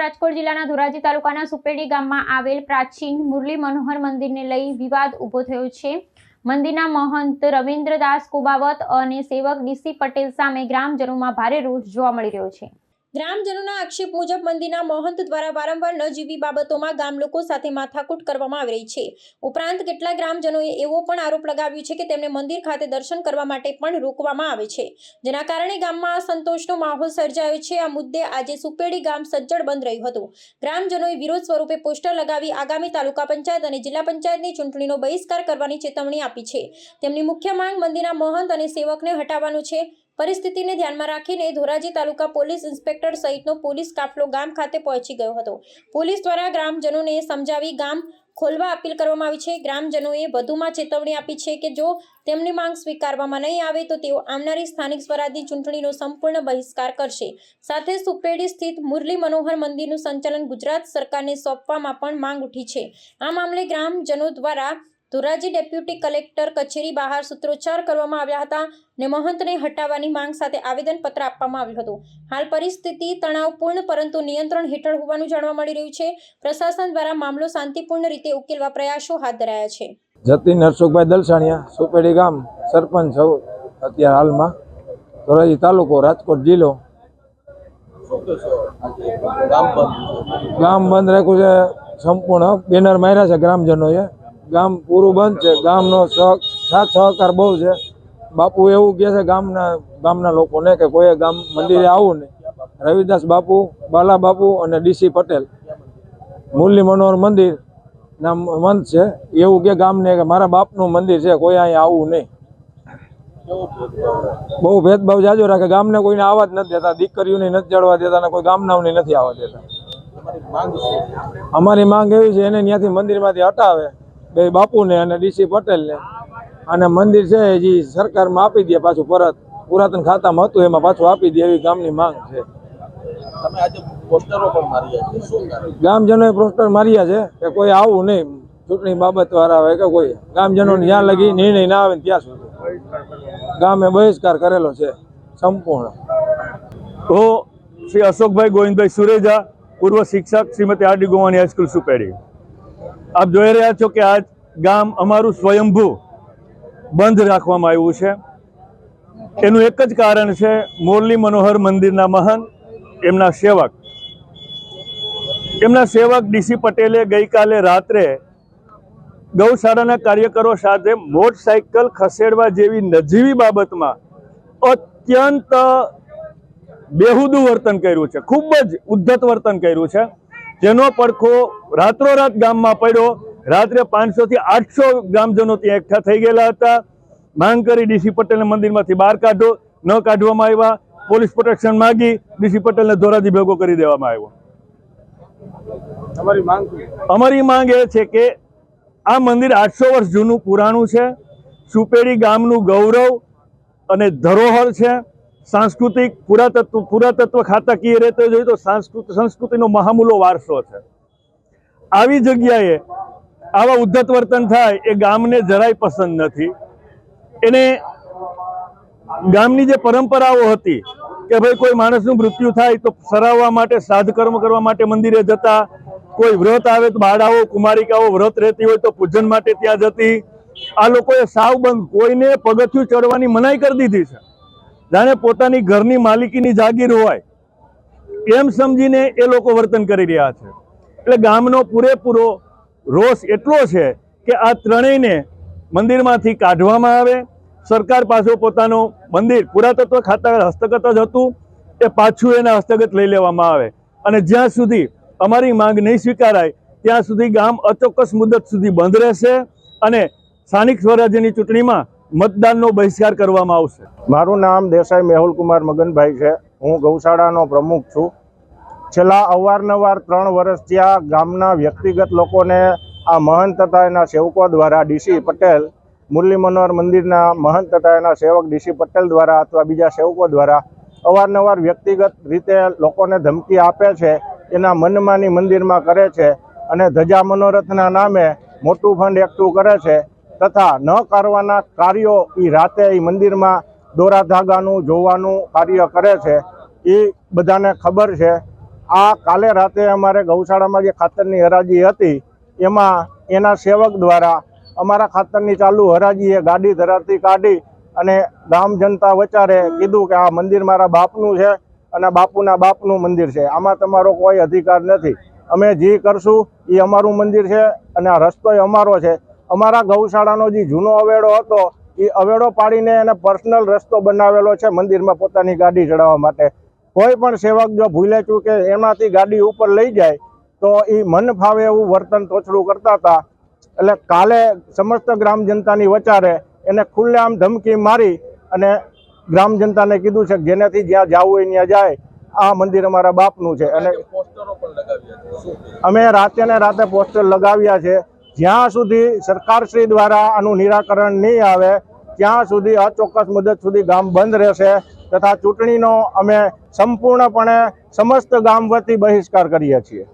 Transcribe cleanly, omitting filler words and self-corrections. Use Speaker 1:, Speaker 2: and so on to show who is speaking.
Speaker 1: રાજકોટ જિલ્લાના ધોરાજી તાલુકાના સુપેડી ગામમાં આવેલ પ્રાચીન મુરલી મનોહર મંદિરને લઈ વિવાદ ઊભો થયો છે। મંદિરના મહંત રવિન્દ્રદાસ કુબાવત અને સેવક ડીસી પટેલ સામે ગ્રામજનોમાં ભારે રોષ જોવા મળી રહ્યો છે। ગ્રામજનોના આક્ષેપ મુજબ મંદિરના મહંત દ્વારા વારંવાર ન જીવી બાબતોમાં ગામ લોકો સાથે માથાકૂટ કરવામાં આવી રહી છે। ઉપરાંત કેટલાક ગ્રામજનોએ એવો પણ આરોપ લગાવ્યો છે કે તેમને મંદિર ખાતે દર્શન કરવા માટે પણ રોકવામાં આવે છે, જેના કારણે ગામમાં અસંતોષનો માહોલ સર્જાયો છે। આ મુદ્દે આજે સુપેડી ગામ સજ્જડ બંધ રહ્યું હતું। ગ્રામજનોએ વિરોધ સ્વરૂપે પોસ્ટર લગાવી આગામી તાલુકા પંચાયત અને જિલ્લા પંચાયતની ચૂંટણીનો બહિષ્કાર કરવાની ચેતવણી આપી છે। તેમની મુખ્ય માંગ મંદિરના મહંત અને સેવકને હટાવવાનું છે। પરિસ્થિતિને ધ્યાનમાં રાખીને ધોરાજી તાલુકા પોલીસ ઇન્સ્પેક્ટર સહિતનો પોલીસ કાફલો ગામ ખાતે પહોંચી ગયો હતો। પોલીસ દ્વારા ગ્રામજનોને સમજાવી ગામ ખોલવા અપીલ કરવામાં આવી છે। ગ્રામજનોએ વધુમાં ચેતવણી આપી છે કે જો તેમની માંગ સ્વીકારવામાં નહીં આવે તો તેઓ આવનારી સ્થાનિક સ્વરાજની ચૂંટણીનો સંપૂર્ણ બહિષ્કાર કરશે। સાથે સુપેડી સ્થિત મુરલી મનોહર મંદિરનું સંચાલન ગુજરાત સરકારને સોંપવામાં પણ માંગ ઉઠી છે। આ મામલે ગ્રામજનો દ્વારા ધોરાજી ડેપ્યુટી કલેક્ટર કચેરી બહાર સૂત્રોચ્ચાર કરવામાં આવ્યા હતા અને મહંતને હટાવવાની માંગ સાથે આવેદનપત્ર આપવામાં આવ્યું હતું। હાલ પરિસ્થિતિ તણાવપૂર્ણ પરંતુ નિયંત્રણ હેઠળ હોવાનું જાણવા મળી રહ્યું છે। પ્રશાસન દ્વારા મામલો શાંતિપૂર્ણ રીતે ઉકેલવા પ્રયાસો હાથ ધરાયા છે।
Speaker 2: જતીન હર્ષુભાઈ દલસાણિયા, સુપેડી ગામ સરપંચ અત્યારે હાલમાં, ધોરાજી તાલુકો, રાજકોટ જિલ્લો। ગામ બંધ રાખ્યું છે, સંપૂર્ણ બેનર માર્યા છે ગ્રામજનોએ। ગામ પૂરું બંધ છે। ગામનો સાથ સહકાર બહુ છે। બાપુ એવું કહે છે ગામના લોકોને કે કોઈ ગામ મંદિરે આવું નહીં। રવિદાસ બાપુ, બાલા બાપુ અને ડીસી પટેલ મુરલી મનોહર મંદિર ના મંત છે, એવું કે ગામને કે મારા બાપનું મંદિર છે, કોઈ અહીંયા આવવું નહીં। બહુ ભેદભાવ જાજો રાખે, ગામને કોઈને આવવા જ નથી દેતા, દીકરીઓને નથી ચડવા દેતા અને કોઈ ગામનાઓને નથી આવવા દેતા। અમારી માંગ એવી છે એને ત્યાંથી મંદિરમાંથી હટાવે બે બાપુને અને ડીસી પટેલને, અને મંદિર છે જે સરકારમાં આપી દે, પાછું પરત પુરાતન ખાતામાં હતું એમાં પાછું આપી દે, એવી ગામની માંગ છે। ગામજનોએ પોસ્ટર માર્યા છે કે કોઈ આવું નહીં, ચૂંટણી બાબત વાળા હોય કે કોઈ ગામજનોને જ્યાં લગી નિર્ણય ના આવે ત્યાં સુધી ગામે બહિષ્કાર કરેલો છે સંપૂર્ણ।
Speaker 3: તો શ્રી અશોકભાઈ ગોવિંદભાઈ સુરેજા, પૂર્વ શિક્ષક, Shrimati R D Gowani high school Supedi. આપ જોઈ રહ્યા છો કે આ ગામ અમારું સ્વયંભૂ બંધ રાખવામાં આવ્યું છે। એનું એક જ કારણ છે, મુરલી મનોહર મંદિરના મહંત, એમના સેવક ડીસી પટેલે ગઈકાલે રાત્રે ગૌશાળાના કાર્યકરો સાથે મોટરસાઇકલ ખસેડવા જેવી નજીવી બાબતમાં અત્યંત બેહુદું વર્તન કર્યું છે, ખૂબ જ ઉદ્ધત વર્તન કર્યું છે, જેનો પડખો રાત્રોરાત ગામમાં પડ્યો। રાત્રે 500 થી 800 ગ્રામજનો ત્યાં એકઠા થઈ ગયેલા હતા। માંગ કરી ડીસી પટેલને મંદિરમાંથી બહાર કાઢો, ન કાઢવામાં આવ્યા। પોલીસ પ્રોટેક્શન માંગી, ડીસી પટેલને ધોરાજી ભેગો કરી દેવામાં આવ્યો। અમારી માંગ એ છે કે આ મંદિર 800 વર્ષ જૂનું પુરાણું છે, સુપેડી ગામનું ગૌરવ અને ધરોહર છે, સાંસ્કૃતિક પુરાતત્વ ખાતાકીય રીતે જોઈએ તો સંસ્કૃતિનો મહામૂલો વારસો છે। આવી જગ્યાએ આવા ઉદ્ધત વર્તન થાય એ ગામને જરાય પસંદ નથી। એને ગામની જે પરંપરાઓ હતી કે ભાઈ કોઈ માણસનું મૃત્યુ થાય તો સરાવવા માટે, શ્રાદ્ધ કર્મ કરવા માટે મંદિરે જતા, કોઈ વ્રત આવે તો બાળાઓ, કુમારિકાઓ વ્રત રહેતી હોય તો પૂજન માટે ત્યાં જતી। આ લોકોએ સાવ બંધ, કોઈને પગથિયું ચડવાની મનાઈ કરી દીધી છે, જાણે પોતાની ઘરની માલિકીની જાગીર હોય એમ સમજીને એ લોકો વર્તન કરી રહ્યા છે। એટલે ગામનો પૂરેપૂરો રોષ એટલો છે કે આ ત્રણેયને મંદિરમાંથી કાઢવામાં આવે। સરકાર પાછું પોતાનું મંદિર પુરાતત્વ ખાતા હસ્તગત જ હતું એ પાછું એના હસ્તગત લઈ લેવામાં આવે, અને જ્યાં સુધી અમારી માંગ નહીં સ્વીકારાય ત્યાં સુધી ગામ અચોક્કસ મુદત સુધી બંધ રહેશે અને સ્થાનિક સ્વરાજ્યની ચૂંટણીમાં મતદાનનો બહિષ્કાર કરવામાં આવશે।
Speaker 4: મારું નામ દેસાઈ મેહુલ કુમાર મગનભાઈ છે। હું ગૌશાળાનો પ્રમુખ છું। છેલ્લા અવારનવાર 3 વર્ષથી આ ગામના વ્યક્તિગત લોકોને આ મહંત તથા એના સેવકો દ્વારા ડીસી પટેલ, મુરલી મનોહર મંદિરના મહંત તથા એના સેવક ડીસી પટેલ દ્વારા અથવા બીજા સેવકો દ્વારા અવારનવાર વ્યક્તિગત રીતે લોકોને ધમકી આપે છે, એના મનમાની મંદિરમાં કરે છે અને ધજા મનોરથના નામે મોટું ફંડ એકઠું કરે છે, તથા ન કરવાના કાર્યો એ રાતે એ મંદિરમાં દોરા ધાગાનું જોવાનું કાર્ય કરે છે। એ બધાને ખબર છે। આ કાલે રાતે અમારે ગૌશાળામાં જે ખાતરની હરાજી હતી એમાં એના સેવક દ્વારા અમારા ખાતરની ચાલુ હરાજીએ ગાડી ધરાવતી કાઢી અને ગામ જનતા વચારે કીધું કે આ મંદિર મારા બાપનું છે અને બાપુના બાપનું મંદિર છે, આમાં તમારો કોઈ અધિકાર નથી, અમે જે કરશું એ અમારું મંદિર છે અને આ રસ્તો અમારો છે. અમારા ગૌશાળાનો જે જૂનો અવેડો હતો એ અવેડો પાડીને એને પર્સનલ રસ્તો બનાવેલો છે મંદિરમાં પોતાની ગાડી ચડાવવા માટે. કોઈ પણ સેવક જો ભૂલે ચૂકે એમાંથી ગાડી ઉપર લઈ જાય તો એ મન ફાવે એવું વર્તન તોછડું કરતા હતા. એટલે કાલે સમસ્ત ગ્રામ જનતાની વચારે એને ખુલ્લેઆમ ધમકી મારી અને ગ્રામ જનતાને કીધું છે કે જેનાથી જ્યાં જવું હોય ત્યાં જાય, આ મંદિર અમારા બાપનું છે. અને અમે રાતે ને રાતે પોસ્ટર લગાવ્યા છે. જ્યાં સુધી સરકારશ્રી દ્વારા આનું નિરાકરણ નહીં આવે ત્યાં સુધી અચોક્કસ મુદત સુધી ગામ બંધ રહેશે તથા ચૂંટણીનો અમે સંપૂર્ણપણે સમસ્ત ગામ વતી બહિષ્કાર કરીએ છીએ.